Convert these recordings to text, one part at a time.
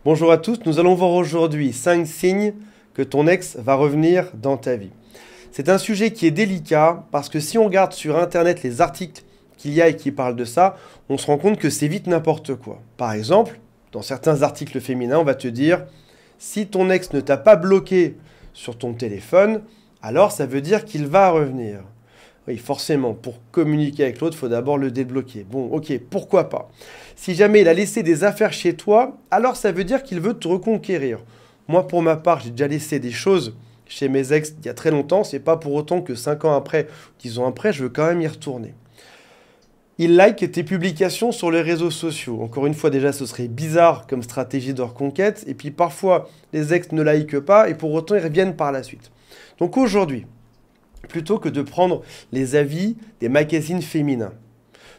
Bonjour à tous, nous allons voir aujourd'hui 5 signes que ton ex va revenir dans ta vie. C'est un sujet qui est délicat parce que si on regarde sur internet les articles qu'il y a et qui parlent de ça, on se rend compte que c'est vite n'importe quoi. Par exemple, dans certains articles féminins, on va te dire si ton ex ne t'a pas bloqué sur ton téléphone, alors ça veut dire qu'il va revenir. Oui, forcément, pour communiquer avec l'autre, il faut d'abord le débloquer. Bon, ok, pourquoi pas. Si jamais il a laissé des affaires chez toi, alors ça veut dire qu'il veut te reconquérir. Moi, pour ma part, j'ai déjà laissé des choses chez mes ex il y a très longtemps. C'est pas pour autant que 5 ans après, 10 ans après, je veux quand même y retourner. Il like tes publications sur les réseaux sociaux. Encore une fois, déjà, ce serait bizarre comme stratégie de reconquête. Et puis parfois, les ex ne likent pas et pour autant, ils reviennent par la suite. Donc aujourd'hui, plutôt que de prendre les avis des magazines féminins,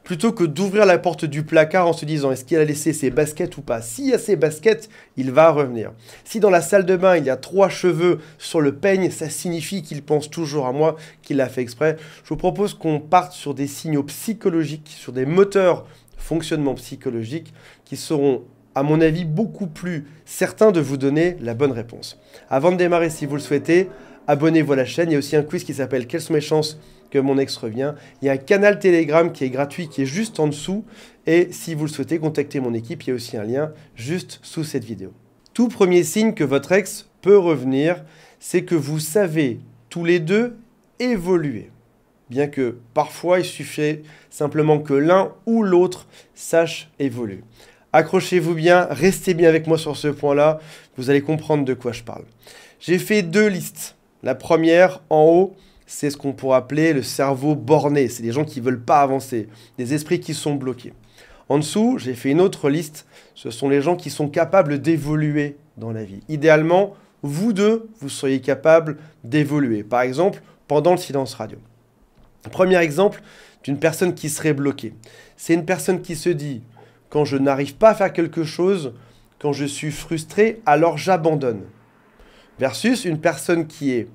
plutôt que d'ouvrir la porte du placard en se disant est-ce qu'il a laissé ses baskets ou pas, s'il y a ses baskets, il va revenir. Si dans la salle de bain, il y a 3 cheveux sur le peigne, ça signifie qu'il pense toujours à moi, qu'il l'a fait exprès. Je vous propose qu'on parte sur des signaux psychologiques, sur des moteurs de fonctionnement psychologique qui seront, à mon avis, beaucoup plus certains de vous donner la bonne réponse. Avant de démarrer, si vous le souhaitez, abonnez-vous à la chaîne. Il y a aussi un quiz qui s'appelle « Quelles sont mes chances que mon ex revienne ?» Il y a un canal Telegram qui est gratuit, qui est juste en dessous. Et si vous le souhaitez, contactez mon équipe. Il y a aussi un lien juste sous cette vidéo. Tout premier signe que votre ex peut revenir, c'est que vous savez tous les deux évoluer. Bien que parfois, il suffit simplement que l'un ou l'autre sache évoluer. Accrochez-vous bien, restez bien avec moi sur ce point-là. Vous allez comprendre de quoi je parle. J'ai fait 2 listes. La première, en haut, c'est ce qu'on pourrait appeler le cerveau borné. C'est des gens qui ne veulent pas avancer, des esprits qui sont bloqués. En dessous, j'ai fait une autre liste. Ce sont les gens qui sont capables d'évoluer dans la vie. Idéalement, vous deux, vous seriez capables d'évoluer. Par exemple, pendant le silence radio. Premier exemple d'une personne qui serait bloquée. C'est une personne qui se dit « Quand je n'arrive pas à faire quelque chose, quand je suis frustré, alors j'abandonne ». Versus une personne qui est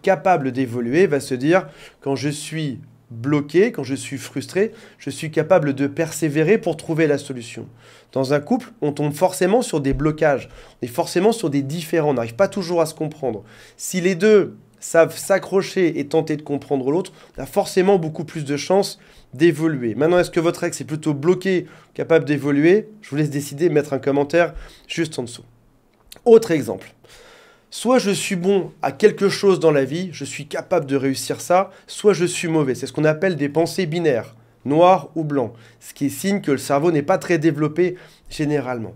capable d'évoluer va se dire quand je suis bloqué, quand je suis frustré, je suis capable de persévérer pour trouver la solution. Dans un couple, on tombe forcément sur des blocages, on est forcément sur des différends, on n'arrive pas toujours à se comprendre. Si les deux savent s'accrocher et tenter de comprendre l'autre, on a forcément beaucoup plus de chances d'évoluer. Maintenant, est-ce que votre ex est plutôt bloqué, capable d'évoluer? Je vous laisse décider, mettre un commentaire juste en dessous. Autre exemple. Soit je suis bon à quelque chose dans la vie, je suis capable de réussir ça, soit je suis mauvais. C'est ce qu'on appelle des pensées binaires, noir ou blanc, ce qui est signe que le cerveau n'est pas très développé généralement.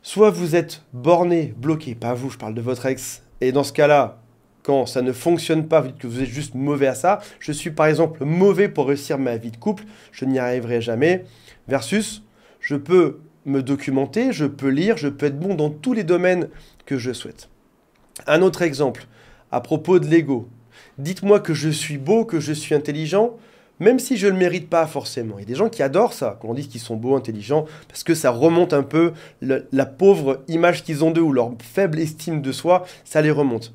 Soit vous êtes borné, bloqué, pas vous, je parle de votre ex, et dans ce cas-là, quand ça ne fonctionne pas, que vous êtes juste mauvais à ça, je suis par exemple mauvais pour réussir ma vie de couple, je n'y arriverai jamais, versus je peux me documenter, je peux lire, je peux être bon dans tous les domaines que je souhaite. Un autre exemple, à propos de l'ego. Dites-moi que je suis beau, que je suis intelligent, même si je ne le mérite pas forcément. Il y a des gens qui adorent ça, quand on dit qu'ils sont beaux, intelligents, parce que ça remonte un peu la pauvre image qu'ils ont d'eux ou leur faible estime de soi, ça les remonte.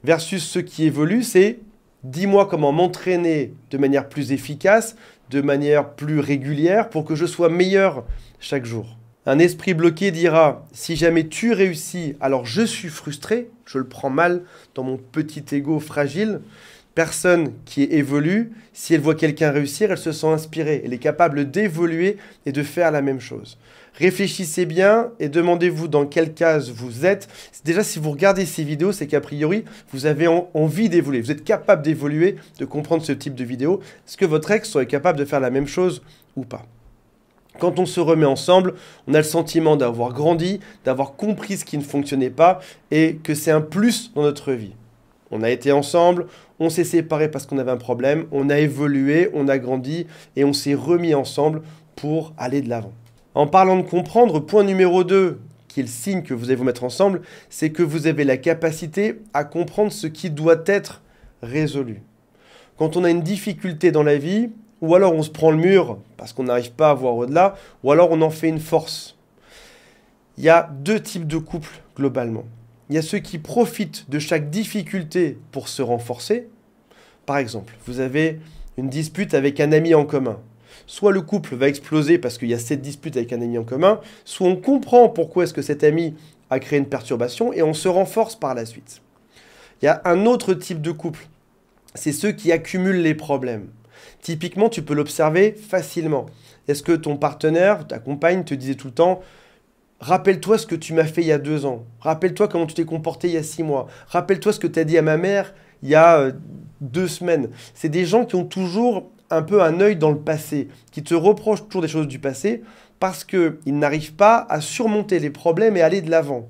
Versus ceux qui évoluent, c'est dis-moi comment m'entraîner de manière plus efficace, de manière plus régulière, pour que je sois meilleur chaque jour. Un esprit bloqué dira « Si jamais tu réussis, alors je suis frustré, je le prends mal dans mon petit ego fragile. » Personne qui évolue, si elle voit quelqu'un réussir, elle se sent inspirée. Elle est capable d'évoluer et de faire la même chose. Réfléchissez bien et demandez-vous dans quelle case vous êtes. Déjà, si vous regardez ces vidéos, c'est qu'a priori, vous avez envie d'évoluer. Vous êtes capable d'évoluer, de comprendre ce type de vidéo. Est-ce que votre ex serait capable de faire la même chose ou pas ? Quand on se remet ensemble, on a le sentiment d'avoir grandi, d'avoir compris ce qui ne fonctionnait pas et que c'est un plus dans notre vie. On a été ensemble, on s'est séparés parce qu'on avait un problème, on a évolué, on a grandi et on s'est remis ensemble pour aller de l'avant. En parlant de comprendre, point numéro 2, qui est le signe que vous allez vous mettre ensemble, c'est que vous avez la capacité à comprendre ce qui doit être résolu. Quand on a une difficulté dans la vie, ou alors on se prend le mur parce qu'on n'arrive pas à voir au-delà, ou alors on en fait une force. Il y a 2 types de couples globalement. Il y a ceux qui profitent de chaque difficulté pour se renforcer. Par exemple, vous avez une dispute avec un ami en commun. soit le couple va exploser parce qu'il y a cette dispute avec un ami en commun, soit on comprend pourquoi est-ce que cet ami a créé une perturbation et on se renforce par la suite. Il y a un autre type de couple, c'est ceux qui accumulent les problèmes. Typiquement, tu peux l'observer facilement. Est-ce que ton partenaire, ta compagne te disait tout le temps « Rappelle-toi ce que tu m'as fait il y a 2 ans. Rappelle-toi comment tu t'es comporté il y a 6 mois. Rappelle-toi ce que tu as dit à ma mère il y a 2 semaines. » C'est des gens qui ont toujours un peu un œil dans le passé, qui te reprochent toujours des choses du passé parce qu'ils n'arrivent pas à surmonter les problèmes et aller de l'avant.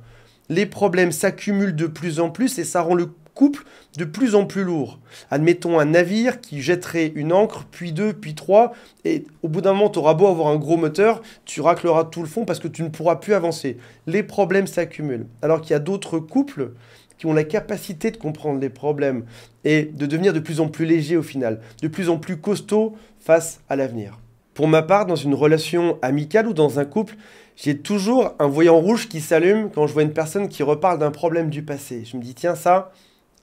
Les problèmes s'accumulent de plus en plus et ça rend le couple de plus en plus lourd. Admettons un navire qui jetterait une ancre, puis 2, puis 3, et au bout d'un moment, tu auras beau avoir un gros moteur, tu racleras tout le fond parce que tu ne pourras plus avancer. Les problèmes s'accumulent. Alors qu'il y a d'autres couples qui ont la capacité de comprendre les problèmes et de devenir de plus en plus légers au final, de plus en plus costauds face à l'avenir. Pour ma part, dans une relation amicale ou dans un couple, j'ai toujours un voyant rouge qui s'allume quand je vois une personne qui reparle d'un problème du passé. Je me dis, tiens, ça,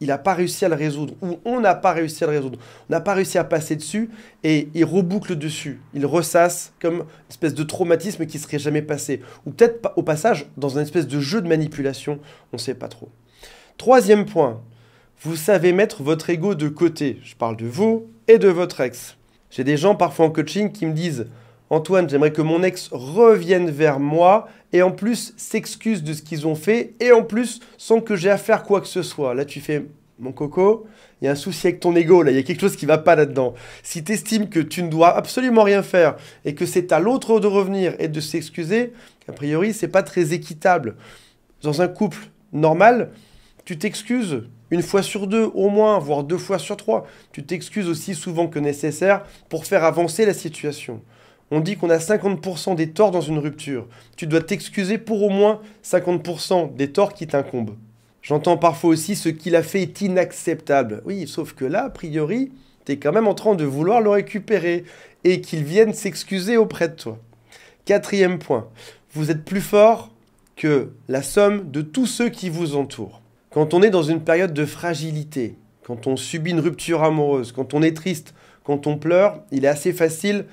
il n'a pas réussi à le résoudre, ou on n'a pas réussi à le résoudre, on n'a pas réussi à passer dessus, et il reboucle dessus, il ressasse comme une espèce de traumatisme qui ne serait jamais passé, ou peut-être au passage dans une espèce de jeu de manipulation, on ne sait pas trop. Troisième point, vous savez mettre votre ego de côté, je parle de vous et de votre ex. J'ai des gens parfois en coaching qui me disent « Antoine, j'aimerais que mon ex revienne vers moi et en plus s'excuse de ce qu'ils ont fait et en plus sans que j'ai à faire quoi que ce soit. » Là, tu fais « Mon coco, il y a un souci avec ton ego, là, il y a quelque chose qui ne va pas là-dedans. Si tu estimes que tu ne dois absolument rien faire et que c'est à l'autre de revenir et de s'excuser, a priori, ce n'est pas très équitable. Dans un couple normal, tu t'excuses 1 fois sur 2 au moins, voire 2 fois sur 3. Tu t'excuses aussi souvent que nécessaire pour faire avancer la situation. On dit qu'on a 50% des torts dans une rupture. Tu dois t'excuser pour au moins 50% des torts qui t'incombent. J'entends parfois aussi ce qu'il a fait est inacceptable. Oui, sauf que là, a priori, tu es quand même en train de vouloir le récupérer et qu'il vienne s'excuser auprès de toi. 4e point, vous êtes plus fort que la somme de tous ceux qui vous entourent. Quand on est dans une période de fragilité, quand on subit une rupture amoureuse, quand on est triste, quand on pleure, il est assez facile,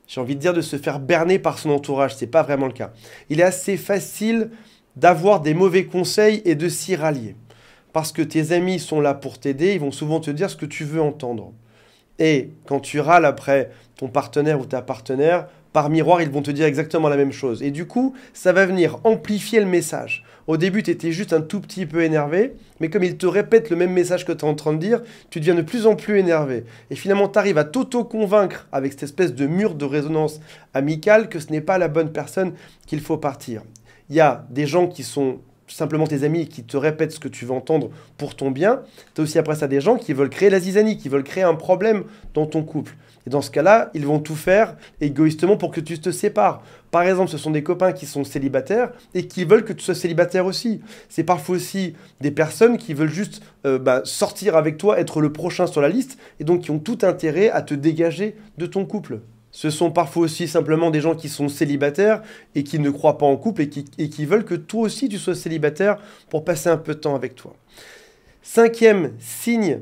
j'ai envie de dire, de se faire berner par son entourage. Ce n'est pas vraiment le cas. Il est assez facile d'avoir des mauvais conseils et de s'y rallier. Parce que tes amis sont là pour t'aider, ils vont souvent te dire ce que tu veux entendre. Et quand tu râles après ton partenaire ou ta partenaire, par miroir, ils vont te dire exactement la même chose. Et du coup, ça va venir amplifier le message. Au début, tu étais juste un tout petit peu énervé, mais comme ils te répètent le même message que tu es en train de dire, tu deviens de plus en plus énervé. Et finalement, tu arrives à t'auto-convaincre avec cette espèce de mur de résonance amicale que ce n'est pas la bonne personne qu'il faut partir. Il y a des gens qui sont simplement tes amis et qui te répètent ce que tu veux entendre pour ton bien. Tu as aussi après ça des gens qui veulent créer la zizanie, qui veulent créer un problème dans ton couple. Et dans ce cas-là, ils vont tout faire égoïstement pour que tu te sépares. Par exemple, ce sont des copains qui sont célibataires et qui veulent que tu sois célibataire aussi. C'est parfois aussi des personnes qui veulent juste sortir avec toi, être le prochain sur la liste, et donc qui ont tout intérêt à te dégager de ton couple. Ce sont parfois aussi simplement des gens qui sont célibataires et qui ne croient pas en couple et qui veulent que toi aussi tu sois célibataire pour passer un peu de temps avec toi. 5e signe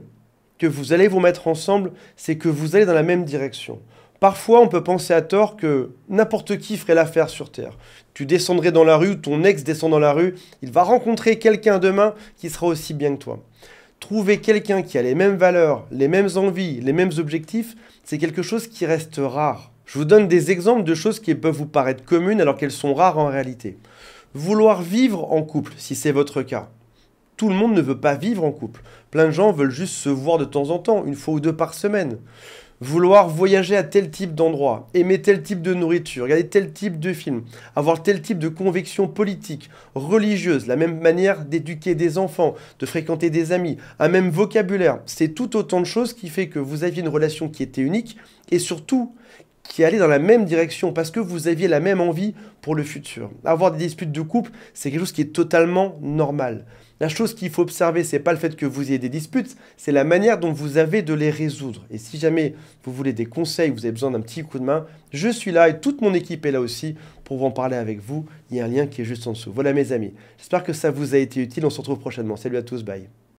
que vous allez vous mettre ensemble, c'est que vous allez dans la même direction. Parfois, on peut penser à tort que n'importe qui ferait l'affaire sur Terre. Tu descendrais dans la rue, ton ex descend dans la rue, il va rencontrer quelqu'un demain qui sera aussi bien que toi. Trouver quelqu'un qui a les mêmes valeurs, les mêmes envies, les mêmes objectifs, c'est quelque chose qui reste rare. Je vous donne des exemples de choses qui peuvent vous paraître communes alors qu'elles sont rares en réalité. Vouloir vivre en couple, si c'est votre cas. Tout le monde ne veut pas vivre en couple. Plein de gens veulent juste se voir de temps en temps, 1 fois ou 2 par semaine. Vouloir voyager à tel type d'endroit, aimer tel type de nourriture, regarder tel type de film, avoir tel type de conviction politique, religieuse, la même manière d'éduquer des enfants, de fréquenter des amis, un même vocabulaire. C'est tout autant de choses qui fait que vous aviez une relation qui était unique et surtout qui allait dans la même direction parce que vous aviez la même envie pour le futur. Avoir des disputes de couple, c'est quelque chose qui est totalement normal. La chose qu'il faut observer, ce n'est pas le fait que vous ayez des disputes, c'est la manière dont vous avez de les résoudre. Et si jamais vous voulez des conseils, vous avez besoin d'un petit coup de main, je suis là et toute mon équipe est là aussi pour vous en parler avec vous. Il y a un lien qui est juste en dessous. Voilà mes amis. J'espère que ça vous a été utile. On se retrouve prochainement. Salut à tous, bye.